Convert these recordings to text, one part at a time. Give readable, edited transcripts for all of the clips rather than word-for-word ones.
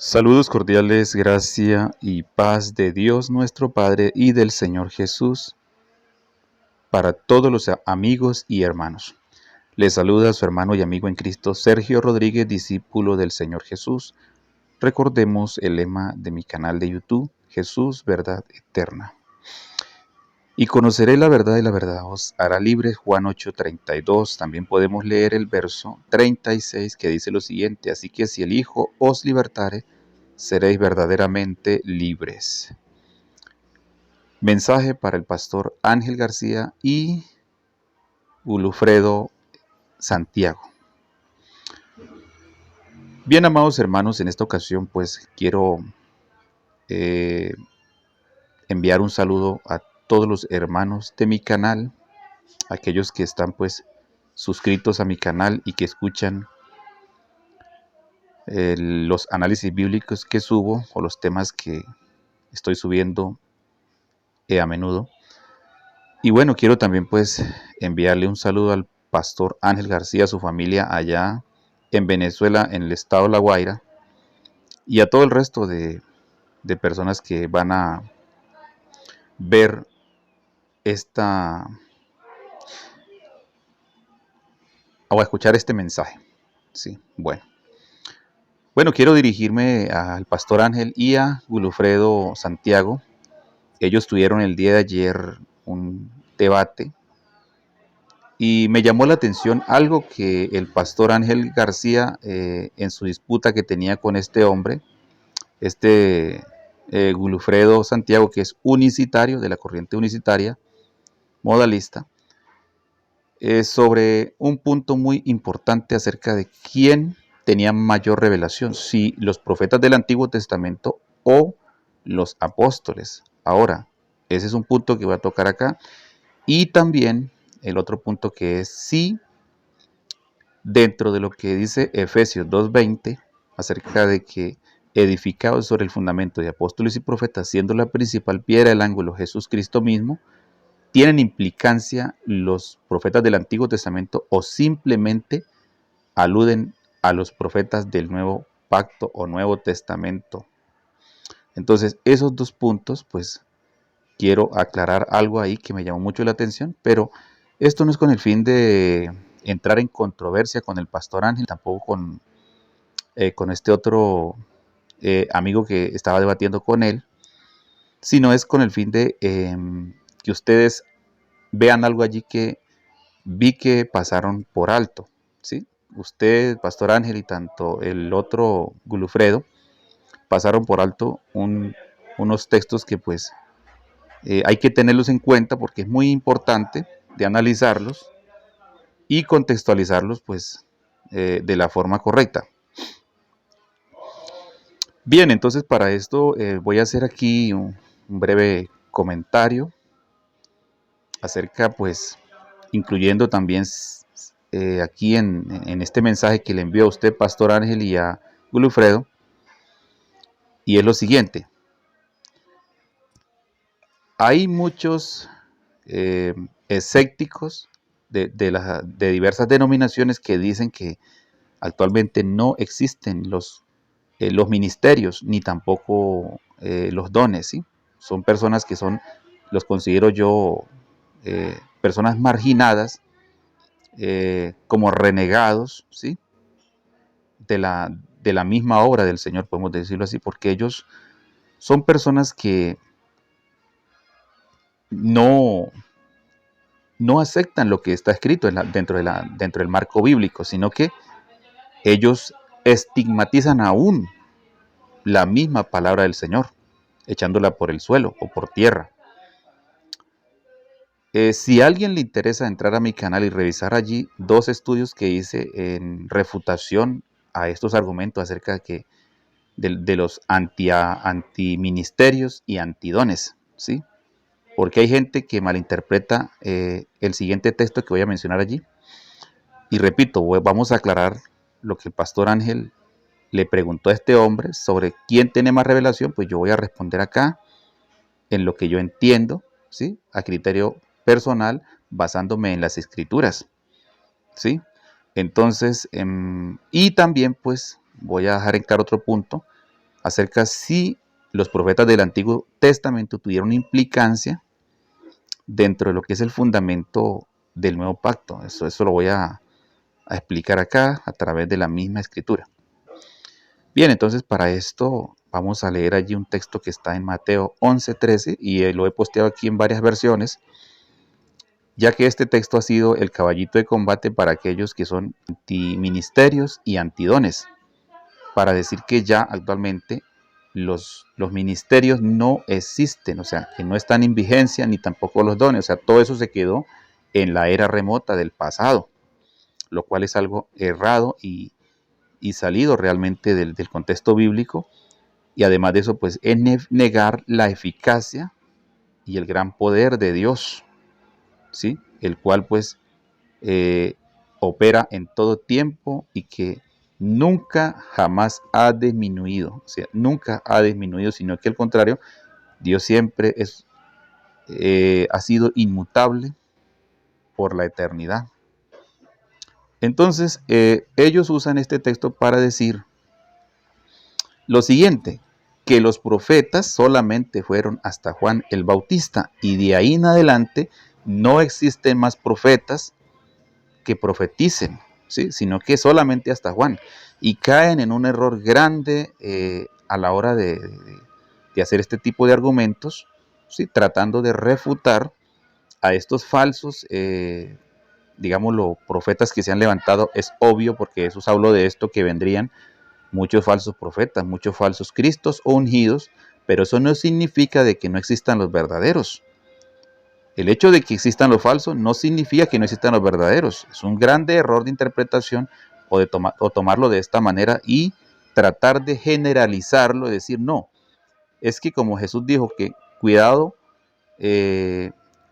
Saludos cordiales, gracia y paz de Dios nuestro Padre y del Señor Jesús para todos los amigos y hermanos. Les saluda su hermano y amigo en Cristo Sergio Rodríguez, discípulo del Señor Jesús. Recordemos el lema de mi canal de YouTube, Jesús, verdad eterna. Y conoceré la verdad y la verdad os hará libres, Juan 8:32. También podemos leer el verso 36 que dice lo siguiente: así que si el Hijo os libertare, seréis verdaderamente libres. Mensaje para el pastor Ángel García y Ulufredo Santiago. Bien, amados hermanos, en esta ocasión pues quiero enviar un saludo a todos los hermanos de mi canal, aquellos que están pues suscritos a mi canal y que escuchan los análisis bíblicos que subo o los temas que estoy subiendo a menudo. Y bueno, quiero también pues enviarle un saludo al pastor Ángel García, a su familia allá en Venezuela, en el estado de La Guaira, y a todo el resto de personas que van a ver o a escuchar este mensaje. Sí, bueno, quiero dirigirme al pastor Ángel y a Wilfredo Santiago. Ellos tuvieron el día de ayer un debate y me llamó la atención algo que el pastor Ángel García, en su disputa que tenía con este hombre, Wilfredo Santiago, que es unicitario, de la corriente unicitaria, modalista, sobre un punto muy importante acerca de quién tenía mayor revelación, si los profetas del Antiguo Testamento o los apóstoles. Ahora, ese es un punto que voy a tocar acá. Y también el otro punto, que es si dentro de lo que dice Efesios 2:20, acerca de que edificados sobre el fundamento de apóstoles y profetas, siendo la principal piedra del ángulo Jesús Cristo mismo, ¿tienen implicancia los profetas del Antiguo Testamento o simplemente aluden a los profetas del Nuevo Pacto o Nuevo Testamento? Entonces, esos dos puntos, pues quiero aclarar algo ahí que me llamó mucho la atención, pero esto no es con el fin de entrar en controversia con el pastor Ángel, tampoco con este otro amigo que estaba debatiendo con él, sino es con el fin de que ustedes vean algo allí que vi que pasaron por alto, ¿sí? Usted, pastor Ángel, y tanto el otro Gulufredo pasaron por alto unos textos que pues hay que tenerlos en cuenta porque es muy importante de analizarlos y contextualizarlos pues de la forma correcta. Bien, entonces para esto voy a hacer aquí un breve comentario acerca, pues, incluyendo también aquí en este mensaje que le envío a usted, Pastor Ángel, y a Gulufredo, y es lo siguiente. Hay muchos escépticos de diversas denominaciones que dicen que actualmente no existen los ministerios ni tampoco los dones, ¿sí? Son personas que los considero yo, personas marginadas, como renegados, ¿sí? De la misma obra del Señor, podemos decirlo así, porque ellos son personas que no, no aceptan lo que está escrito dentro del marco bíblico, sino que ellos estigmatizan aún la misma palabra del Señor, echándola por el suelo o por tierra. Si a alguien le interesa entrar a mi canal y revisar allí dos estudios que hice en refutación a estos argumentos acerca de los antiministerios y antidones, ¿sí? Porque hay gente que malinterpreta el siguiente texto que voy a mencionar allí. Y repito, vamos a aclarar lo que el pastor Ángel le preguntó a este hombre sobre quién tiene más revelación. Pues yo voy a responder acá en lo que yo entiendo, ¿sí? A criterio personal, basándome en las escrituras, ¿sí? Entonces, y también pues voy a dejar en claro otro punto, acerca si los profetas del Antiguo Testamento tuvieron implicancia dentro de lo que es el fundamento del nuevo pacto. Eso lo voy a explicar acá a través de la misma escritura. Bien, entonces para esto vamos a leer allí un texto que está en Mateo 11:13 y lo he posteado aquí en varias versiones, ya que este texto ha sido el caballito de combate para aquellos que son antiministerios y antidones, para decir que ya actualmente los ministerios no existen, o sea, que no están en vigencia, ni tampoco los dones, o sea, todo eso se quedó en la era remota del pasado, lo cual es algo errado y salido realmente del contexto bíblico, y además de eso, pues es negar la eficacia y el gran poder de Dios, ¿sí? El cual pues opera en todo tiempo y que nunca jamás ha disminuido, o sea, nunca ha disminuido, sino que al contrario, Dios siempre ha sido inmutable por la eternidad. Entonces, ellos usan este texto para decir lo siguiente, que los profetas solamente fueron hasta Juan el Bautista y de ahí en adelante no existen más profetas que profeticen, ¿sí? Sino que solamente hasta Juan. Y caen en un error grande a la hora de hacer este tipo de argumentos, ¿sí? Tratando de refutar a estos falsos, digámoslo, profetas que se han levantado. Es obvio, porque Jesús habló de esto, que vendrían muchos falsos profetas, muchos falsos cristos o ungidos, pero eso no significa de que no existan los verdaderos. El hecho de que existan los falsos no significa que no existan los verdaderos. Es un grande error de interpretación o tomarlo de esta manera y tratar de generalizarlo y decir, no, es que como Jesús dijo que cuidado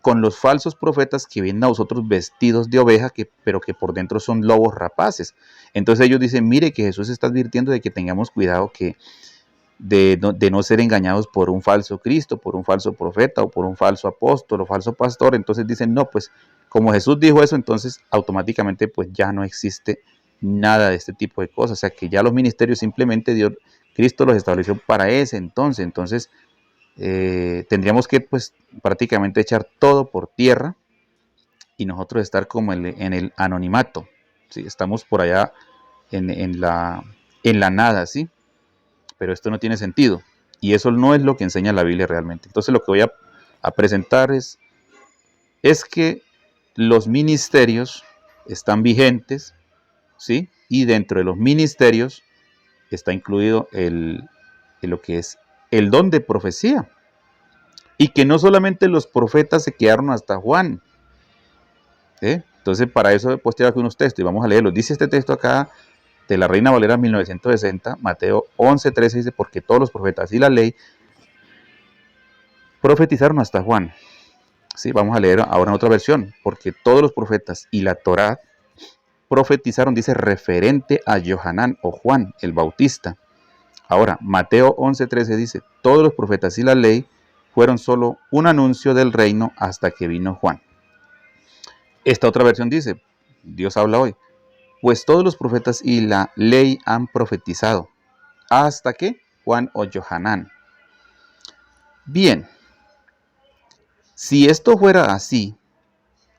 con los falsos profetas que vienen a vosotros vestidos de oveja, pero que por dentro son lobos rapaces. Entonces ellos dicen, mire que Jesús está advirtiendo de que tengamos cuidado de no ser engañados por un falso Cristo, por un falso profeta o por un falso apóstol o falso pastor. Entonces dicen, no, pues como Jesús dijo eso, entonces automáticamente pues ya no existe nada de este tipo de cosas. O sea que ya los ministerios simplemente Cristo los estableció para ese entonces. Entonces tendríamos que pues prácticamente echar todo por tierra y nosotros estar como en el anonimato, ¿sí? Estamos por allá en la nada, ¿sí? Pero esto no tiene sentido y eso no es lo que enseña la Biblia realmente. Entonces lo que voy a presentar es que los ministerios están vigentes, ¿sí? Y dentro de los ministerios está incluido lo que es el don de profecía. Y que no solamente los profetas se quedaron hasta Juan. Entonces, para eso he posteado aquí unos textos y vamos a leerlos. Dice este texto acá de la Reina Valera 1960, Mateo 11:13, dice, porque todos los profetas y la ley profetizaron hasta Juan. Sí, vamos a leer ahora en otra versión, porque todos los profetas y la Torá profetizaron, dice, referente a Johanán o Juan el Bautista. Ahora, Mateo 11:13 dice, todos los profetas y la ley fueron solo un anuncio del reino hasta que vino Juan. Esta otra versión dice, Dios habla hoy, pues todos los profetas y la ley han profetizado, hasta que Juan o Johanán. Bien, si esto fuera así,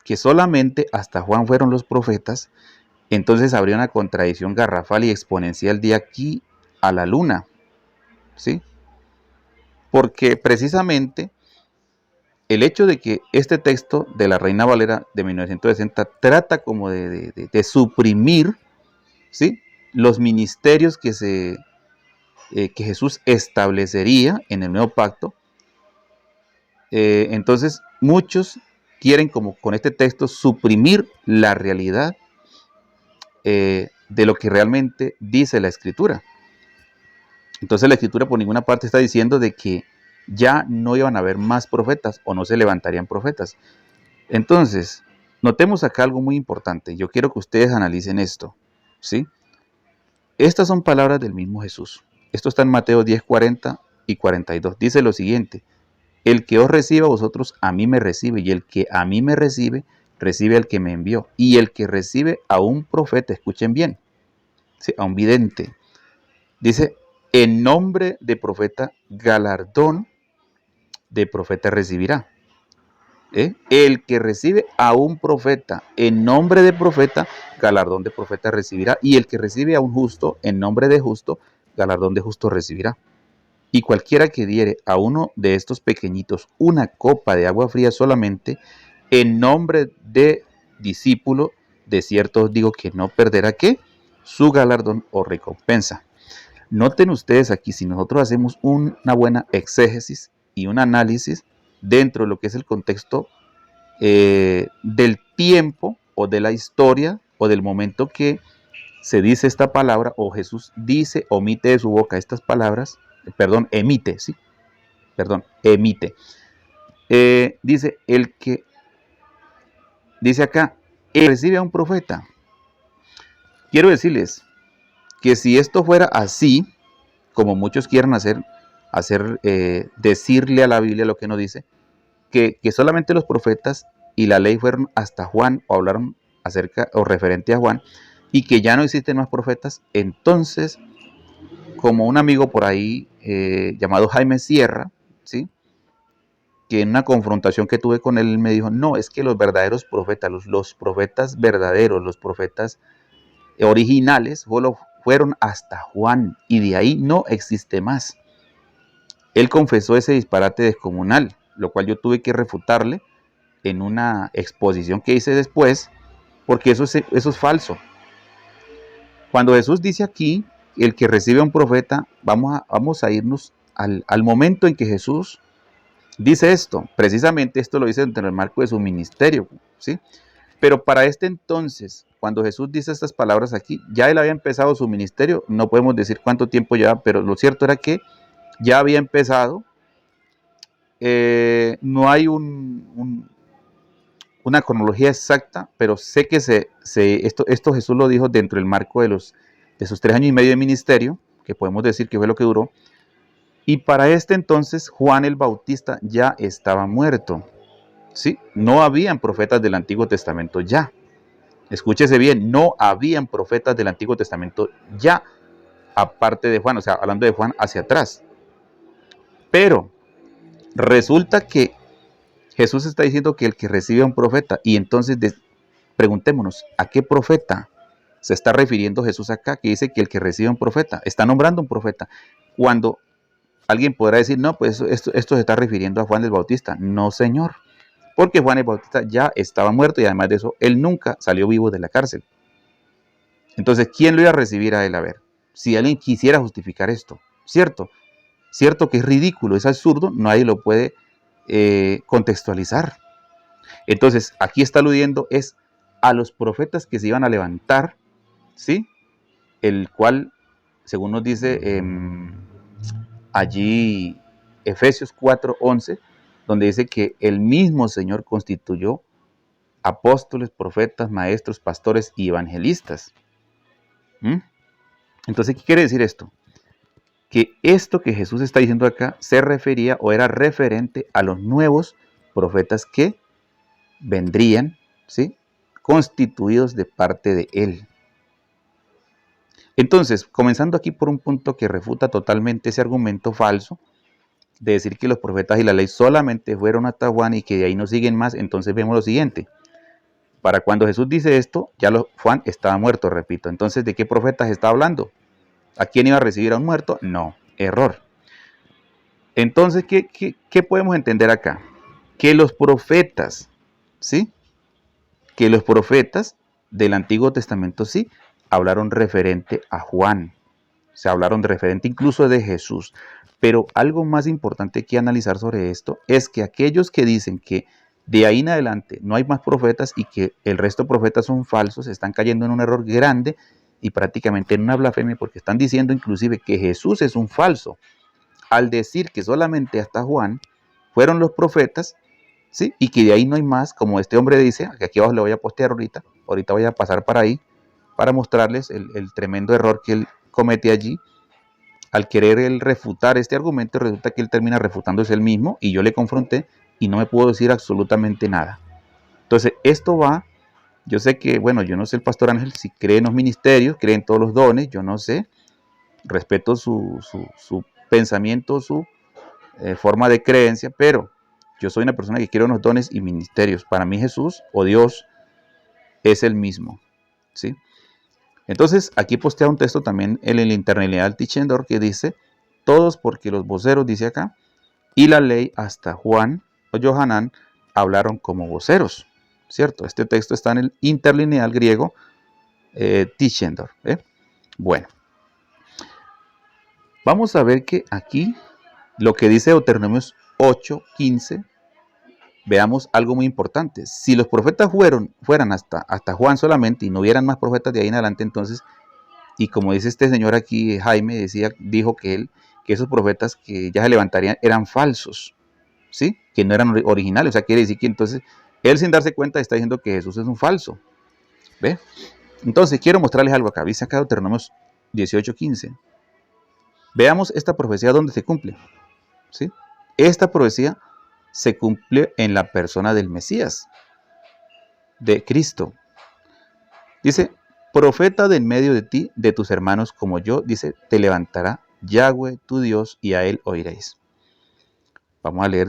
que solamente hasta Juan fueron los profetas, entonces habría una contradicción garrafal y exponencial de aquí a la luna, ¿sí? Porque precisamente el hecho de que este texto de la Reina Valera de 1960 trata como de suprimir, ¿sí?, los ministerios que Jesús establecería en el nuevo pacto, entonces muchos quieren como con este texto suprimir la realidad de lo que realmente dice la Escritura. Entonces la Escritura por ninguna parte está diciendo de que ya no iban a haber más profetas o no se levantarían profetas. Entonces, notemos acá algo muy importante. Yo quiero que ustedes analicen esto, ¿sí? Estas son palabras del mismo Jesús. Esto está en Mateo 10, 40 y 42. Dice lo siguiente, el que os reciba a vosotros, a mí me recibe, y el que a mí me recibe, recibe al que me envió. Y el que recibe a un profeta, escuchen bien, ¿sí?, a un vidente, dice, en nombre de profeta, galardón de profeta recibirá. El que recibe a un profeta en nombre de profeta, galardón de profeta recibirá. Y el que recibe a un justo en nombre de justo, galardón de justo recibirá. Y cualquiera que diere a uno de estos pequeñitos una copa de agua fría solamente, en nombre de discípulo, de cierto os digo que no perderá ¿qué? Su galardón o recompensa. Noten ustedes aquí, si nosotros hacemos una buena exégesis y un análisis dentro de lo que es el contexto del tiempo o de la historia o del momento que se dice esta palabra o Jesús dice, omite de su boca estas palabras, perdón, emite, sí, perdón, emite. Dice el que, dice acá, él recibe a un profeta. Quiero decirles que si esto fuera así, como muchos quieren decirle a la Biblia lo que no dice, que solamente los profetas y la ley fueron hasta Juan o hablaron acerca o referente a Juan y que ya no existen más profetas, entonces, como un amigo por ahí llamado Jaime Sierra, ¿sí? Que en una confrontación que tuve con él me dijo, no, es que los verdaderos profetas, los profetas verdaderos, los profetas originales, fueron hasta Juan y de ahí no existe más. Él confesó ese disparate descomunal, lo cual yo tuve que refutarle en una exposición que hice después, porque eso es falso. Cuando Jesús dice aquí, el que recibe a un profeta, vamos a irnos al momento en que Jesús dice esto. Precisamente esto lo dice dentro del marco de su ministerio, ¿sí? Pero para este entonces, cuando Jesús dice estas palabras aquí, ya él había empezado su ministerio, no podemos decir cuánto tiempo lleva, pero lo cierto era que ya había empezado. No hay una cronología exacta, pero sé que esto Jesús lo dijo dentro del marco de sus 3 años y medio de ministerio, que podemos decir que fue lo que duró. Y para este entonces Juan el Bautista ya estaba muerto. ¿Sí? No habían profetas del Antiguo Testamento ya. Escúchese bien, no habían profetas del Antiguo Testamento ya, aparte de Juan, o sea, hablando de Juan hacia atrás. Pero resulta que Jesús está diciendo que el que recibe a un profeta, y entonces preguntémonos, ¿a qué profeta se está refiriendo Jesús acá? Que dice que el que recibe a un profeta, está nombrando un profeta. Cuando alguien podrá decir, no, pues esto se está refiriendo a Juan el Bautista. No, señor, porque Juan el Bautista ya estaba muerto y además de eso, él nunca salió vivo de la cárcel. Entonces, ¿quién lo iba a recibir a él? A ver, si alguien quisiera justificar esto, cierto que es ridículo, es absurdo, nadie lo puede contextualizar. Entonces, aquí está aludiendo es a los profetas que se iban a levantar, ¿sí? El cual, según nos dice allí Efesios 4:11, donde dice que el mismo Señor constituyó apóstoles, profetas, maestros, pastores y evangelistas. Entonces, ¿qué quiere decir esto? Que esto que Jesús está diciendo acá se refería o era referente a los nuevos profetas que vendrían, ¿sí? Constituidos de parte de Él. Entonces, comenzando aquí por un punto que refuta totalmente ese argumento falso de decir que los profetas y la ley solamente fueron hasta Juan y que de ahí no siguen más, entonces vemos lo siguiente. Para cuando Jesús dice esto, ya Juan estaba muerto, repito. Entonces, ¿de qué profetas está hablando? ¿A quién iba a recibir a un muerto? No, error. Entonces, ¿qué podemos entender acá? Que los profetas, ¿sí? Que los profetas del Antiguo Testamento sí hablaron referente a Juan. Se hablaron referente incluso de Jesús. Pero algo más importante que analizar sobre esto es que aquellos que dicen que de ahí en adelante no hay más profetas y que el resto de profetas son falsos, están cayendo en un error grande y prácticamente en una blasfemia porque están diciendo inclusive que Jesús es un falso. Al decir que solamente hasta Juan fueron los profetas, ¿sí? Y que de ahí no hay más, como este hombre dice, que aquí abajo le voy a postear ahorita voy a pasar para ahí, para mostrarles el tremendo error que él comete allí. Al querer él refutar este argumento, resulta que él termina refutándose él mismo, y yo le confronté y no me pudo decir absolutamente nada. Entonces, esto va, yo sé que, bueno, yo no sé el pastor Ángel si cree en los ministerios, cree en todos los dones, yo no sé, respeto su pensamiento, su forma de creencia, pero yo soy una persona que quiere unos dones y ministerios. Para mí Jesús o Dios es el mismo, ¿sí? Entonces, aquí postea un texto también en el Interlineal Tischendorf que dice, todos porque los voceros, dice acá, y la ley hasta Juan o Johanán hablaron como voceros, ¿cierto? Este texto está en el Interlineal griego Tischendorf. Bueno, vamos a ver que aquí lo que dice Deuteronomios 8:15, veamos algo muy importante. Si los profetas fueran hasta Juan solamente y no hubieran más profetas de ahí en adelante, entonces, y como dice este señor aquí, Jaime, dijo que esos profetas que ya se levantarían eran falsos, ¿sí? Que no eran originales. O sea, quiere decir que entonces él, sin darse cuenta, está diciendo que Jesús es un falso. ¿Ve? Entonces, quiero mostrarles algo acá. Dice acá Deuteronomios 18:15. Veamos esta profecía donde se cumple, ¿sí? Esta profecía se cumple en la persona del Mesías, de Cristo. Dice, profeta de en medio de ti, de tus hermanos como yo, dice, te levantará Yahweh tu Dios y a él oiréis. Vamos a leer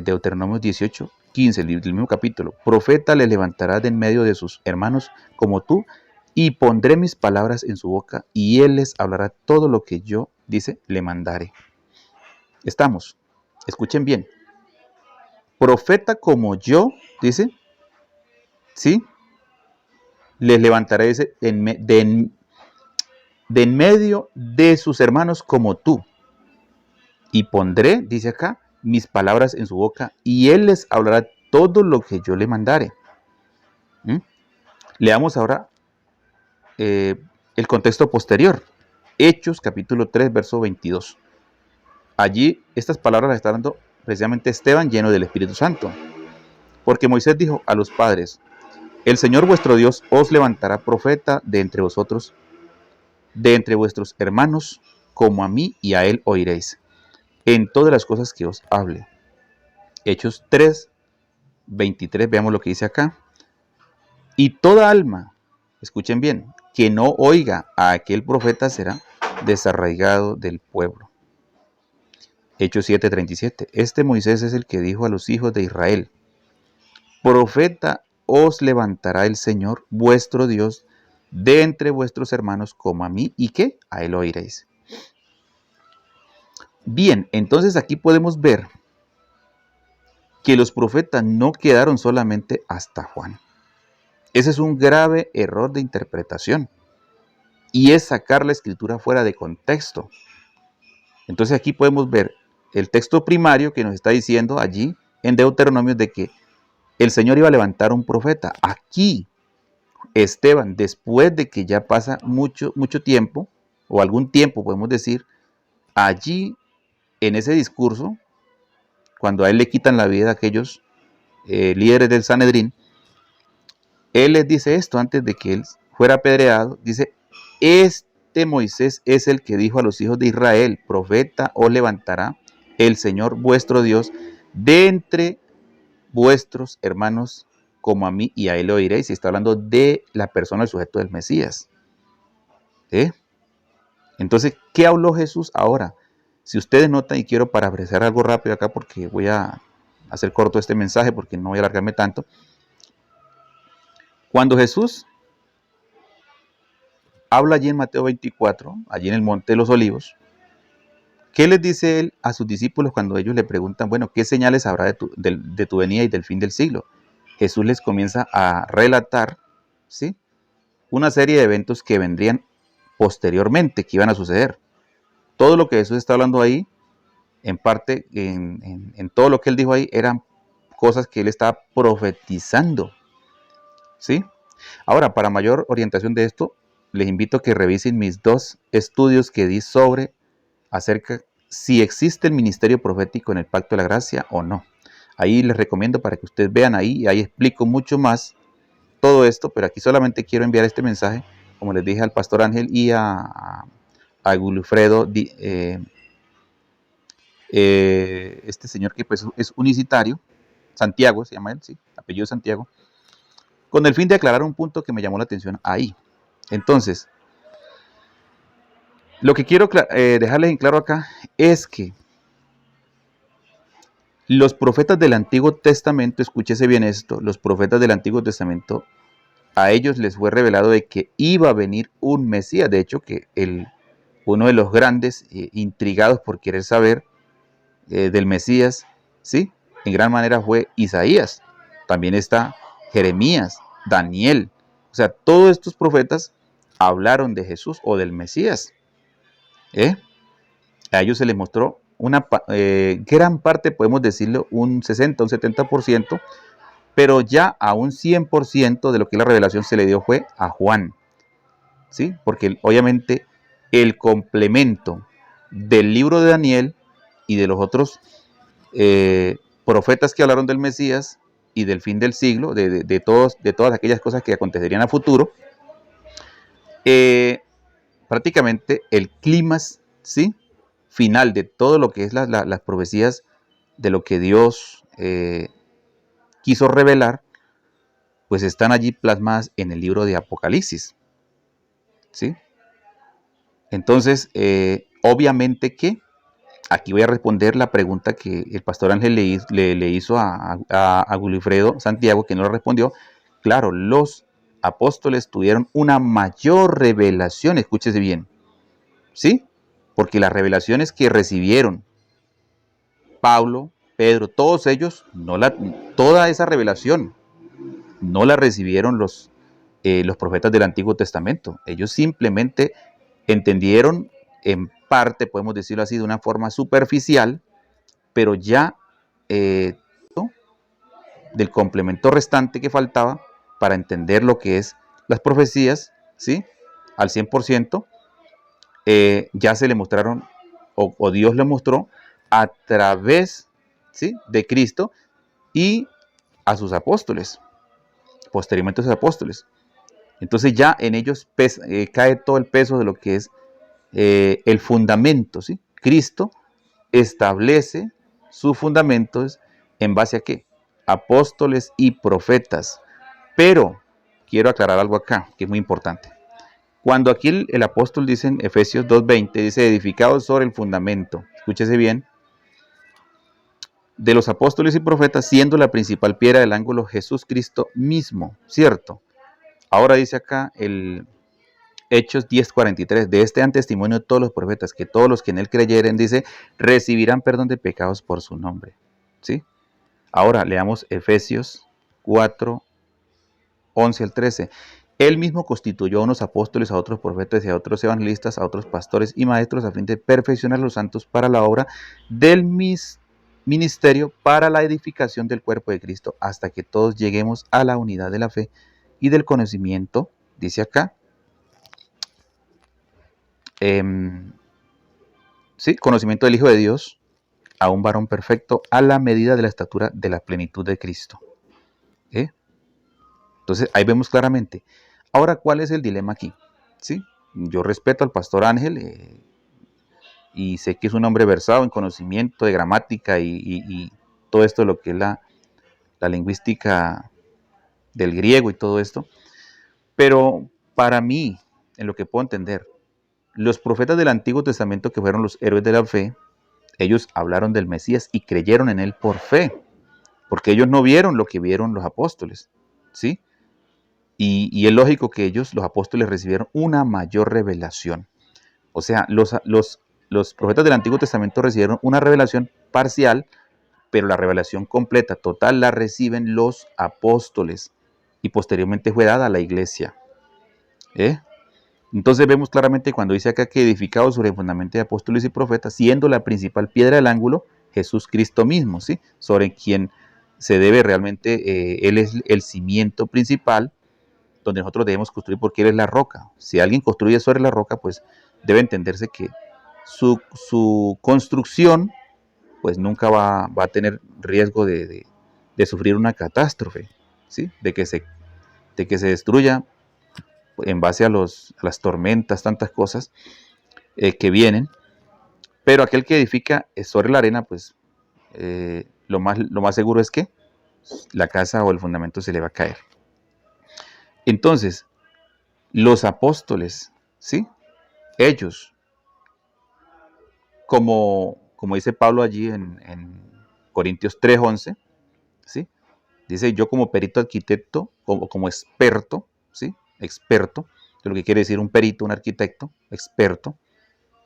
Deuteronomio 18:15, el mismo capítulo. Profeta le levantará de en medio de sus hermanos como tú, y pondré mis palabras en su boca, y él les hablará todo lo que yo, dice, le mandaré. Estamos, escuchen bien. Profeta como yo, dice, ¿sí? Les levantaré, dice, de en medio de sus hermanos como tú. Y pondré, dice acá, mis palabras en su boca, y él les hablará todo lo que yo le mandare. Leamos ahora el contexto posterior. Hechos capítulo 3, verso 22. Allí estas palabras las está dando precisamente Esteban, lleno del Espíritu Santo. Porque Moisés dijo a los padres, el Señor vuestro Dios os levantará profeta de entre vosotros, de entre vuestros hermanos, como a mí, y a él oiréis, en todas las cosas que os hable. Hechos 3, 23, veamos lo que dice acá. Y toda alma, escuchen bien, que no oiga a aquel profeta será desarraigado del pueblo. Hechos 7:37. Este Moisés es el que dijo a los hijos de Israel, profeta os levantará el Señor vuestro Dios de entre vuestros hermanos como a mí, y que a él oiréis. Bien, entonces aquí podemos ver que los profetas no quedaron solamente hasta Juan. Ese es un grave error de interpretación y es sacar la escritura fuera de contexto. Entonces aquí podemos ver el texto primario que nos está diciendo allí en Deuteronomio de que el Señor iba a levantar un profeta. Aquí Esteban, después de que ya pasa mucho tiempo, o algún tiempo podemos decir, allí en ese discurso, cuando a él le quitan la vida a aquellos líderes del Sanedrín, él les dice esto antes de que él fuera apedreado, dice, este Moisés es el que dijo a los hijos de Israel, profeta os levantará el Señor vuestro Dios de entre vuestros hermanos como a mí, y a él lo oiréis. Y está hablando de la persona, el sujeto del Mesías. Entonces, ¿qué habló Jesús ahora? Si ustedes notan, y quiero parafrasear algo rápido acá porque voy a hacer corto este mensaje porque no voy a alargarme tanto. Cuando Jesús habla allí en Mateo 24, allí en el Monte de los Olivos, ¿qué les dice él a sus discípulos cuando ellos le preguntan, bueno, ¿qué señales habrá de tu venida y del fin del siglo? Jesús les comienza a relatar, ¿sí?, una serie de eventos que vendrían posteriormente, que iban a suceder. Todo lo que Jesús está hablando ahí, en parte, en todo lo que él dijo ahí, eran cosas que él estaba profetizando, ¿sí? Ahora, para mayor orientación de esto, les invito a que revisen mis 2 estudios que di sobre acerca si existe el ministerio profético en el Pacto de la Gracia o no. Ahí les recomiendo para que ustedes vean ahí explico mucho más todo esto, pero aquí solamente quiero enviar este mensaje, como les dije al pastor Ángel y a Gulfredo, este señor que pues es unicitario, Santiago se llama él, sí, apellido Santiago, con el fin de aclarar un punto que me llamó la atención ahí. Entonces, Lo que quiero dejarles en claro acá es que los profetas del Antiguo Testamento, escúchese bien esto, los profetas del Antiguo Testamento, a ellos les fue revelado de que iba a venir un Mesías. De hecho, que uno de los grandes intrigados por querer saber del Mesías, ¿sí? En gran manera fue Isaías. También está Jeremías, Daniel. O sea, todos estos profetas hablaron de Jesús o del Mesías. A ellos se les mostró una gran parte, podemos decirlo, un 60, un 70%, pero ya a un 100% de lo que la revelación se le dio fue a Juan, ¿sí? Porque obviamente el complemento del libro de Daniel y de los otros profetas que hablaron del Mesías y del fin del siglo, de todas aquellas cosas que acontecerían a futuro, prácticamente el clímax, ¿sí? Final de todo lo que es las profecías de lo que Dios quiso revelar, pues están allí plasmadas en el libro de Apocalipsis, ¿sí? Entonces, obviamente que aquí voy a responder la pregunta que el pastor Ángel le hizo a Wilfredo Santiago, que no lo respondió. Claro, los apóstoles tuvieron una mayor revelación, escúchese bien, ¿sí? Porque las revelaciones que recibieron Pablo, Pedro, todos ellos, toda esa revelación no la recibieron los profetas del Antiguo Testamento. Ellos simplemente entendieron en parte, podemos decirlo así, de una forma superficial, pero ya ¿no? Del complemento restante que faltaba para entender lo que es las profecías, ¿sí? Al 100%, ya se le mostraron, o Dios le mostró a través, ¿sí? De Cristo y a sus apóstoles, posteriormente a sus apóstoles. Entonces ya en ellos cae todo el peso de lo que es el fundamento, ¿sí? Cristo establece sus fundamentos en base a qué? Apóstoles y profetas. Pero quiero aclarar algo acá, que es muy importante. Cuando aquí el apóstol dice en Efesios 2:20, dice edificados sobre el fundamento, escúchese bien, de los apóstoles y profetas, siendo la principal piedra del ángulo Jesús Cristo mismo, ¿cierto? Ahora dice acá el Hechos 10:43, de este dan testimonio todos los profetas, que todos los que en él creyeren, dice, recibirán perdón de pecados por su nombre, ¿sí? Ahora leamos Efesios 4:11 al 13. Él mismo constituyó a unos apóstoles, a otros profetas y a otros evangelistas, a otros pastores y maestros, a fin de perfeccionar a los santos para la obra del ministerio, para la edificación del cuerpo de Cristo, hasta que todos lleguemos a la unidad de la fe y del conocimiento, dice acá, sí, conocimiento del Hijo de Dios, a un varón perfecto, a la medida de la estatura de la plenitud de Cristo. Entonces ahí vemos claramente. Ahora, ¿cuál es el dilema aquí? ¿Sí? Yo respeto al pastor Ángel y sé que es un hombre versado en conocimiento de gramática y todo esto, lo que es la lingüística del griego y todo esto. Pero para mí, en lo que puedo entender, los profetas del Antiguo Testamento, que fueron los héroes de la fe, ellos hablaron del Mesías y creyeron en él por fe, porque ellos no vieron lo que vieron los apóstoles, ¿sí? Y es lógico que ellos, los apóstoles, recibieron una mayor revelación. O sea, los profetas del Antiguo Testamento recibieron una revelación parcial, pero la revelación completa, total, la reciben los apóstoles y posteriormente fue dada a la iglesia. Entonces vemos claramente cuando dice acá que edificado sobre el fundamento de apóstoles y profetas, siendo la principal piedra del ángulo Jesús Cristo mismo, ¿sí? Sobre quien se debe realmente, Él es el cimiento principal donde nosotros debemos construir porque Él es la roca. Si alguien construye sobre la roca, pues debe entenderse que su construcción pues nunca va a tener riesgo de sufrir una catástrofe, ¿sí? De que se destruya en base a las tormentas, tantas cosas que vienen. Pero aquel que edifica sobre la arena, pues lo más seguro es que la casa o el fundamento se le va a caer. Entonces, los apóstoles, ¿sí? Ellos como dice Pablo allí en Corintios 3:11, ¿sí? Dice, yo como perito arquitecto, como experto, ¿sí? Experto, de lo que quiere decir un perito, un arquitecto, experto,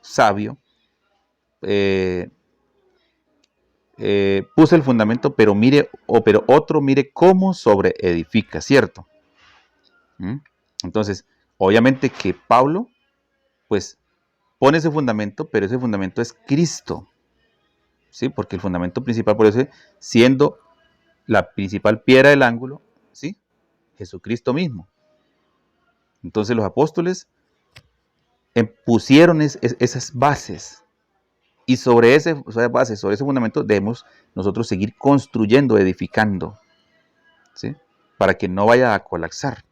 sabio, eh, puse el fundamento, pero pero otro mire cómo sobreedifica, ¿cierto? ¿Mm? Entonces, obviamente que Pablo, pues, pone ese fundamento, pero ese fundamento es Cristo, ¿sí? Porque el fundamento principal, por eso, siendo la principal piedra del ángulo, ¿sí? Jesucristo mismo. Entonces los apóstoles pusieron esas bases, y sobre esa base, sobre ese fundamento, debemos nosotros seguir construyendo, edificando, ¿sí? Para que no vaya a colapsar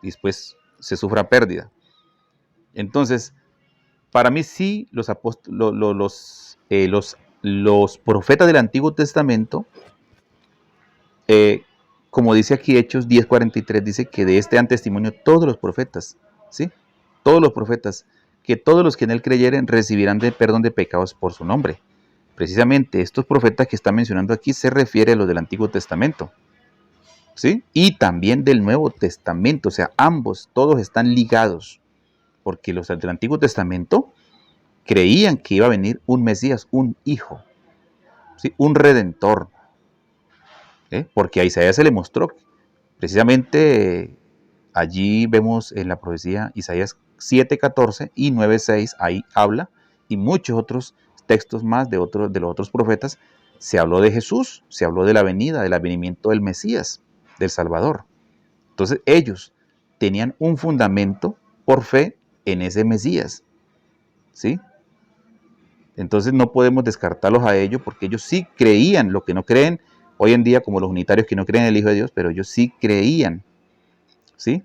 y después se sufra pérdida. Entonces, para mí sí, los profetas del Antiguo Testamento, como dice aquí Hechos 10:43, dice que de este dan testimonio todos los profetas, ¿sí? Todos los profetas, que todos los que en él creyeren recibirán de perdón de pecados por su nombre. Precisamente estos profetas que está mencionando aquí se refiere a los del Antiguo Testamento, ¿sí? Y también del Nuevo Testamento, o sea, ambos, todos están ligados, porque los del Antiguo Testamento creían que iba a venir un Mesías, un hijo, ¿sí? Un redentor, porque a Isaías se le mostró, precisamente allí vemos en la profecía Isaías 7:14 y 9:6, ahí habla, y muchos otros textos más de los otros profetas, se habló de Jesús, se habló de la venida, del advenimiento del Mesías, del Salvador. Entonces ellos tenían un fundamento por fe en ese Mesías, ¿sí? Entonces no podemos descartarlos a ellos porque ellos sí creían lo que no creen hoy en día, como los unitarios que no creen en el Hijo de Dios, pero ellos sí creían, ¿sí?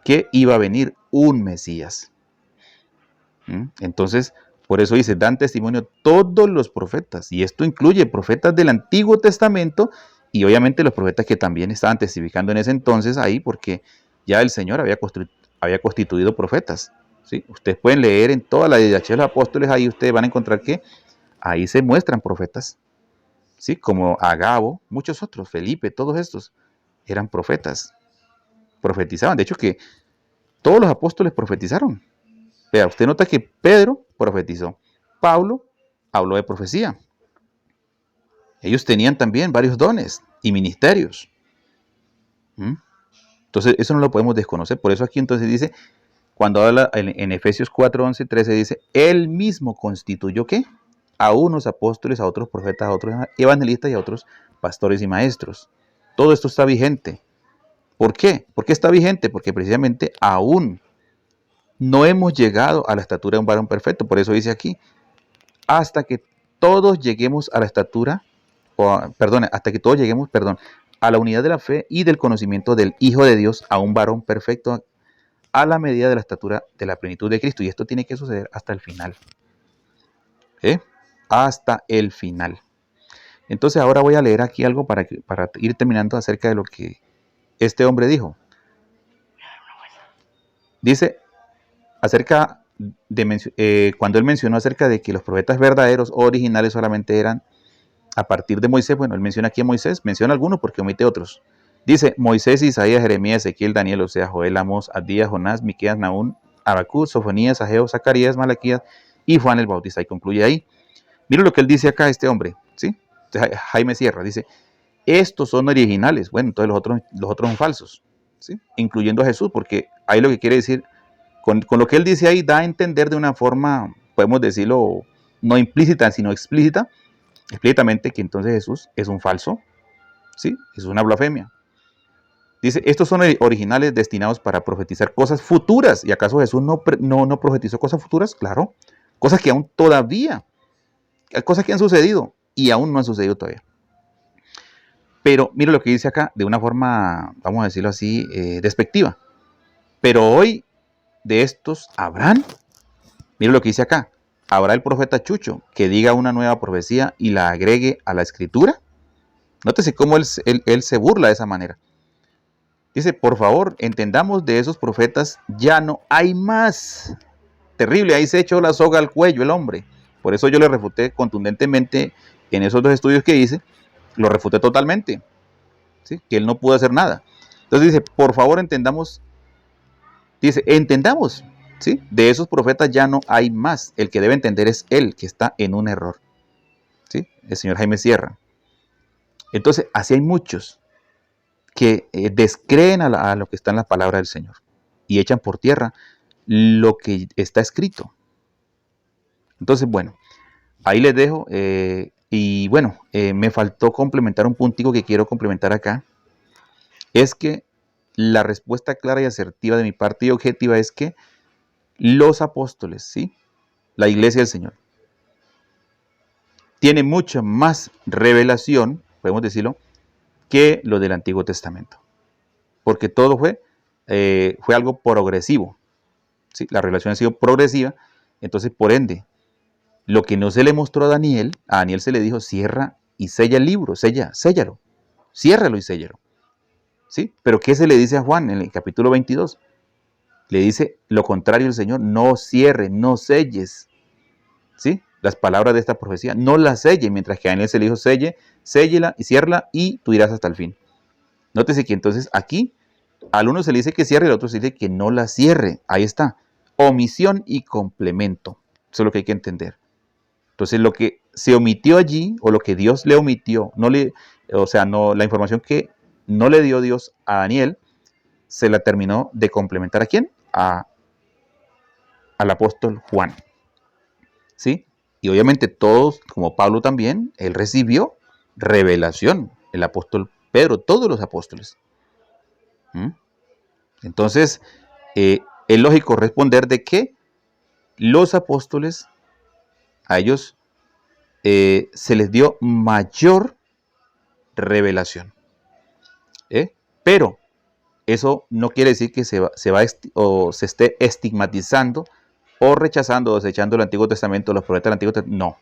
Que iba a venir un Mesías. Entonces, por eso dice, dan testimonio todos los profetas, y esto incluye profetas del Antiguo Testamento y obviamente los profetas que también estaban testificando en ese entonces ahí, porque ya el Señor había constituido profetas, ¿sí? Ustedes pueden leer en toda la didache de los apóstoles, ahí ustedes van a encontrar que ahí se muestran profetas, ¿sí? Como Agabo, muchos otros, Felipe, todos estos eran profetas, profetizaban. De hecho que todos los apóstoles profetizaron. Vea, usted nota que Pedro profetizó, Pablo habló de profecía. Ellos tenían también varios dones y ministerios. Entonces, eso no lo podemos desconocer. Por eso aquí entonces dice, cuando habla en Efesios 4:11, 13, dice, Él mismo constituyó, ¿qué? A unos apóstoles, a otros profetas, a otros evangelistas y a otros pastores y maestros. Todo esto está vigente. ¿Por qué? ¿Por qué está vigente? Porque precisamente aún no hemos llegado a la estatura de un varón perfecto. Por eso dice aquí, hasta que todos lleguemos a la estatura, hasta que todos lleguemos, a la unidad de la fe y del conocimiento del Hijo de Dios, a un varón perfecto, a la medida de la estatura de la plenitud de Cristo. Y esto tiene que suceder hasta el final. Hasta el final. Entonces ahora voy a leer aquí algo para ir terminando acerca de lo que este hombre dijo. Dice, acerca de cuando él mencionó acerca de que los profetas verdaderos o originales solamente eran a partir de Moisés. Bueno, él menciona aquí a Moisés, menciona algunos porque omite otros. Dice Moisés, Isaías, Jeremías, Ezequiel, Daniel, Osea, Joel, Amós, Abdías, Jonás, Miqueas, Nahum, Habacuc, Sofonías, Ageo, Zacarías, Malaquías y Juan el Bautista. Y concluye ahí. Mira lo que él dice acá, este hombre, ¿sí? Jaime Sierra dice, estos son originales. Bueno, entonces los otros son falsos, ¿sí? Incluyendo a Jesús, porque ahí lo que quiere decir, con lo que él dice ahí, da a entender de una forma, podemos decirlo, no implícita, sino explícitamente, que entonces Jesús es un falso, ¿sí? Es una blasfemia. Dice, estos son originales destinados para profetizar cosas futuras. ¿Y acaso Jesús no profetizó cosas futuras? Claro, cosas que aún todavía, cosas que han sucedido y aún no han sucedido todavía. Pero mira lo que dice acá de una forma, vamos a decirlo así, despectiva. Pero hoy de estos habrán, mira lo que dice acá, habrá el profeta Chucho que diga una nueva profecía y la agregue a la escritura. Nótese cómo él se burla de esa manera. Dice, por favor, entendamos de esos profetas, ya no hay más. Terrible, ahí se echó la soga al cuello el hombre. Por eso yo le refuté contundentemente en esos dos estudios que hice, lo refuté totalmente, ¿sí? Que él no pudo hacer nada. Entonces dice, por favor entendamos, ¿sí? De esos profetas ya no hay más. El que debe entender es él, que está en un error, ¿sí? El señor Jaime Sierra. Entonces, así hay muchos que descreen a lo que está en la palabra del Señor y echan por tierra lo que está escrito. Entonces, bueno, ahí les dejo. Y bueno, me faltó complementar un puntico que quiero complementar acá. Es que la respuesta clara y asertiva de mi parte y objetiva es que los apóstoles, ¿sí? La iglesia del Señor, tiene mucha más revelación, podemos decirlo, que lo del Antiguo Testamento. Porque todo fue algo progresivo, ¿sí? La revelación ha sido progresiva, entonces por ende, lo que no se le mostró a Daniel se le dijo, cierra y sella el libro, séllalo, ciérralo y séllalo. ¿Sí? Pero ¿qué se le dice a Juan en el capítulo 22? Le dice lo contrario el Señor, no cierre, no selles. ¿Sí? Las palabras de esta profecía, no las selle, mientras que a Daniel se le dijo, séllela y ciérrala y tú irás hasta el fin. Nótese que entonces aquí al uno se le dice que cierre, al otro se le dice que no la cierre. Ahí está. Omisión y complemento. Eso es lo que hay que entender. Entonces, lo que se omitió allí, o lo que Dios le omitió, la información que no le dio Dios a Daniel, se la terminó de complementar. ¿A quién? Al apóstol Juan. ¿Sí? Y obviamente todos, como Pablo también, él recibió revelación. El apóstol Pedro, todos los apóstoles. Entonces, es lógico responder de que los apóstoles, a ellos se les dio mayor revelación. Pero eso no quiere decir que se esté estigmatizando o rechazando o desechando el Antiguo Testamento, los profetas del Antiguo Testamento. No,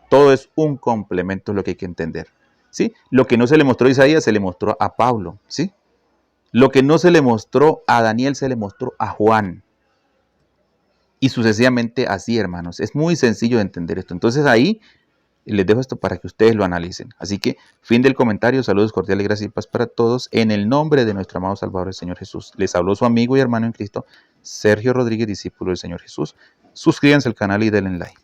todo es un complemento, es lo que hay que entender. ¿Sí? Lo que no se le mostró a Isaías se le mostró a Pablo. ¿Sí? Lo que no se le mostró a Daniel se le mostró a Juan. Y sucesivamente así, hermanos. Es muy sencillo de entender esto. Entonces ahí les dejo esto para que ustedes lo analicen. Así que, fin del comentario. Saludos cordiales, gracias y paz para todos. En el nombre de nuestro amado Salvador, el Señor Jesús. Les habló su amigo y hermano en Cristo, Sergio Rodríguez, discípulo del Señor Jesús. Suscríbanse al canal y denle like.